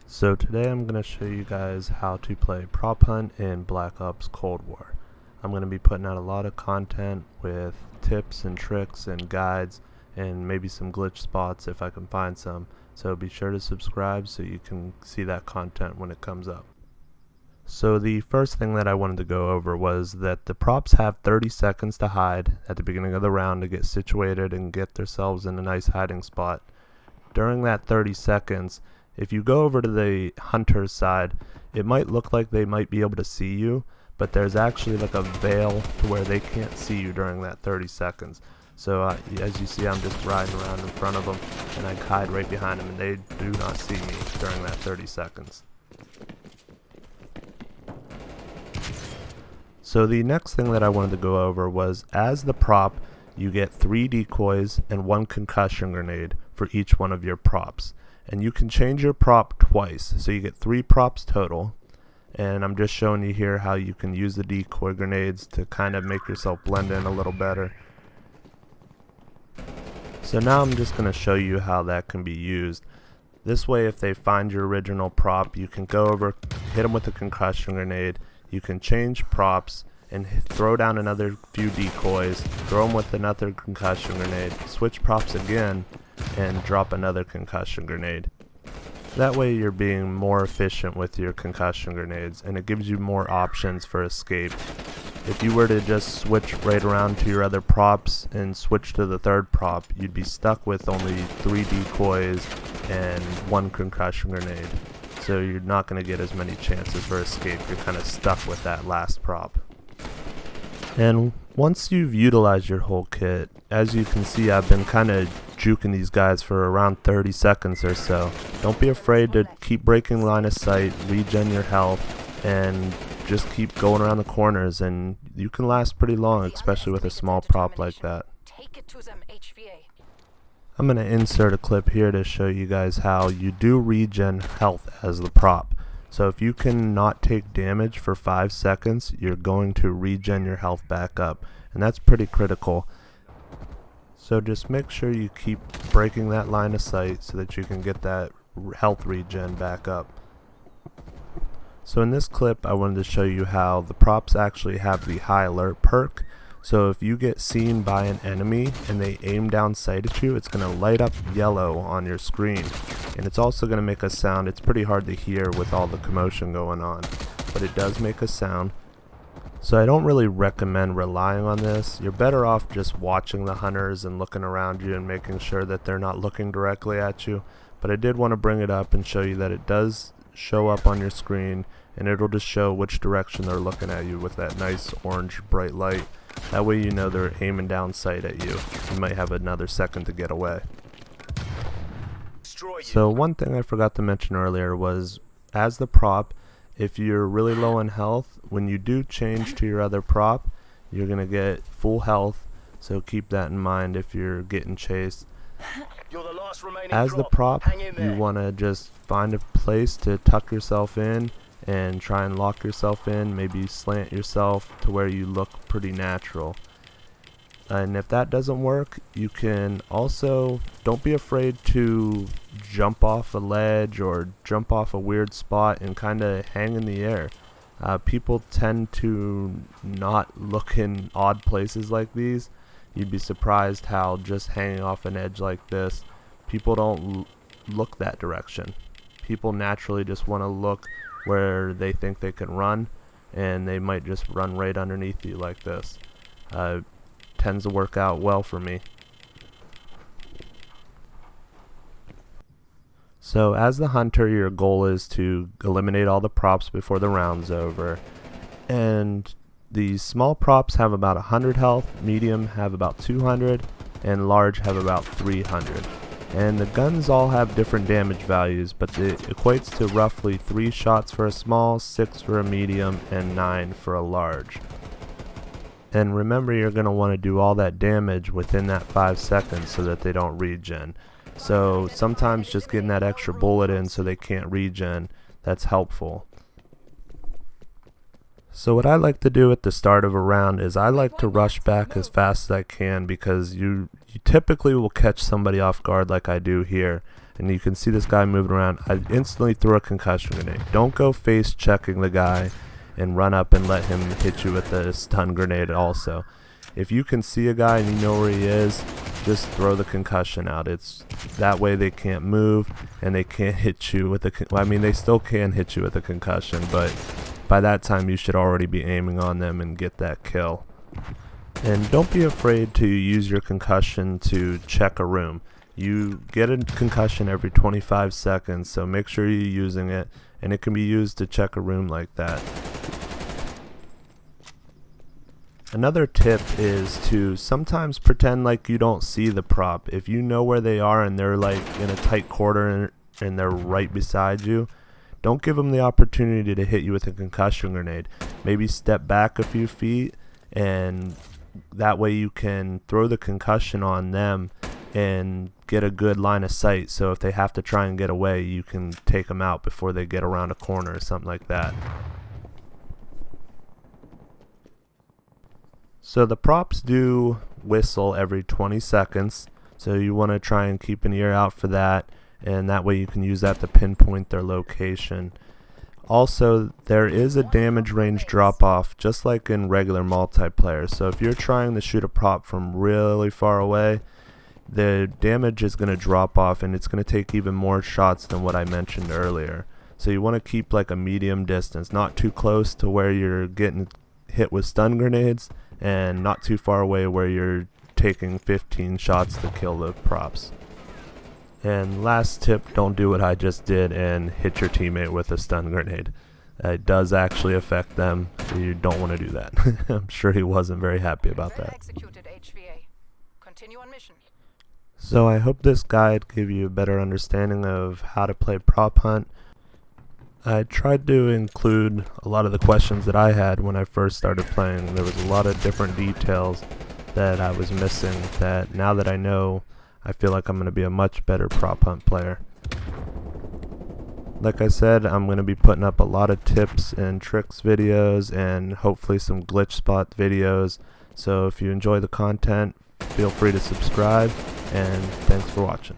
So today I'm going to show you guys how to play Prop Hunt in Black Ops Cold War. I'm going to be putting out a lot of content with tips and tricks and guides and maybe some glitch spots if I can find some. So be sure to subscribe so you can see that content when it comes up. So the first thing that I wanted to go over was that the props have 30 seconds to hide at the beginning of the round to get situated and get themselves in a nice hiding spot. During that 30 seconds, if you go over to the hunter's side, it might look like they might be able to see you, but there's actually like a veil to where they can't see you during that 30 seconds. So as you see, I'm just riding around in front of them and I hide right behind them and they do not see me during that 30 seconds. So the next thing that I wanted to go over was, as the prop, you get 3 decoys and 1 concussion grenade for each one of your props. And you can change your prop twice, so you get 3 props total. And I'm just showing you here how you can use the decoy grenades to kind of make yourself blend in a little better. So now I'm just going to show you how that can be used. This way, if they find your original prop, you can go over, hit them with a concussion grenade. You can change props and throw down another few decoys, throw them with another concussion grenade, switch props again, and drop another concussion grenade. That way you're being more efficient with your concussion grenades, and it gives you more options for escape. If you were to just switch right around to your other props and switch to the third prop, you'd be stuck with only 3 decoys and 1 concussion grenade. So you're not going to get as many chances for escape. You're kind of stuck with that last prop. And once you've utilized your whole kit, as you can see, I've been kind of juking these guys for around 30 seconds or so. Don't be afraid to keep breaking line of sight, regen your health, and just keep going around the corners, and you can last pretty long, especially with a small prop like that. I'm going to insert a clip here to show you guys how you do regen health as the prop. So if you can not take damage for 5 seconds, you're going to regen your health back up, and that's pretty critical. So just make sure you keep breaking that line of sight so that you can get that health regen back up. So in this clip, I wanted to show you how the props actually have the high alert perk. So if you get seen by an enemy and they aim down sight at you, it's going to light up yellow on your screen. And it's also going to make a sound. It's pretty hard to hear with all the commotion going on, but it does make a sound. So I don't really recommend relying on this. You're better off just watching the hunters and looking around you and making sure that they're not looking directly at you. But I did want to bring it up and show you that it does show up on your screen, and it'll just show which direction they're looking at you with that nice orange bright light. That way you know they're aiming down sight at you. You might have another second to get away. So one thing I forgot to mention earlier was, as the prop, if you're really low in health, when you do change to your other prop, you're going to get full health, so keep that in mind if you're getting chased. As the prop, you want to just find a place to tuck yourself in and try and lock yourself in, maybe slant yourself to where you look pretty natural. And if that doesn't work, you can also, don't be afraid to jump off a ledge or jump off a weird spot and kind of hang in the air. People tend to not look in odd places like these. You'd be surprised how just hanging off an edge like this, people don't look that direction. People naturally just want to look where they think they can run, and they might just run right underneath you like this. Tends to work out well for me. So as the hunter, your goal is to eliminate all the props before the round's over, and the small props have about 100 health, medium have about 200, and large have about 300. And the guns all have different damage values, but it equates to roughly 3 shots for a small, 6 for a medium, and 9 for a large. And remember, you're going to want to do all that damage within that 5 seconds so that they don't regen. So sometimes just getting that extra bullet in so they can't regen, that's helpful. So what I like to do at the start of a round is I like to rush back as fast as I can, because you typically will catch somebody off guard like I do here, and you can see this guy moving around, I instantly threw a concussion grenade. Don't go face checking the guy and run up and let him hit you with a stun grenade also. If you can see a guy and you know where he is, just throw the concussion out. It's that way they can't move and they can't hit you with I mean, they still can hit you with a concussion, but by that time you should already be aiming on them and get that kill. And don't be afraid to use your concussion to check a room. You get a concussion every 25 seconds, so make sure you're using it, and it can be used to check a room like that. Another tip is to sometimes pretend like you don't see the prop. If you know where they are and they're like in a tight corner and they're right beside you, don't give them the opportunity to hit you with a concussion grenade. Maybe step back a few feet, and that way you can throw the concussion on them and get a good line of sight, so if they have to try and get away, you can take them out before they get around a corner or something like that. So the props do whistle every 20 seconds, so you want to try and keep an ear out for that, and that way you can use that to pinpoint their location. Also, there is a damage range drop off just like in regular multiplayer, so if you're trying to shoot a prop from really far away, the damage is going to drop off and it's going to take even more shots than what I mentioned earlier. So you want to keep like a medium distance, not too close to where you're getting hit with stun grenades, and not too far away where you're taking 15 shots to kill the props. And last tip, don't do what I just did and hit your teammate with a stun grenade. It does actually affect them, so you don't want to do that. I'm sure he wasn't very happy about that. Continue on mission. So I hope this guide gave you a better understanding of how to play prop hunt. I tried to include a lot of the questions that I had when I first started playing. There was a lot of different details that I was missing that now that I know, I feel like I'm going to be a much better prop hunt player. Like I said, I'm going to be putting up a lot of tips and tricks videos and hopefully some glitch spot videos. So if you enjoy the content, feel free to subscribe, and thanks for watching.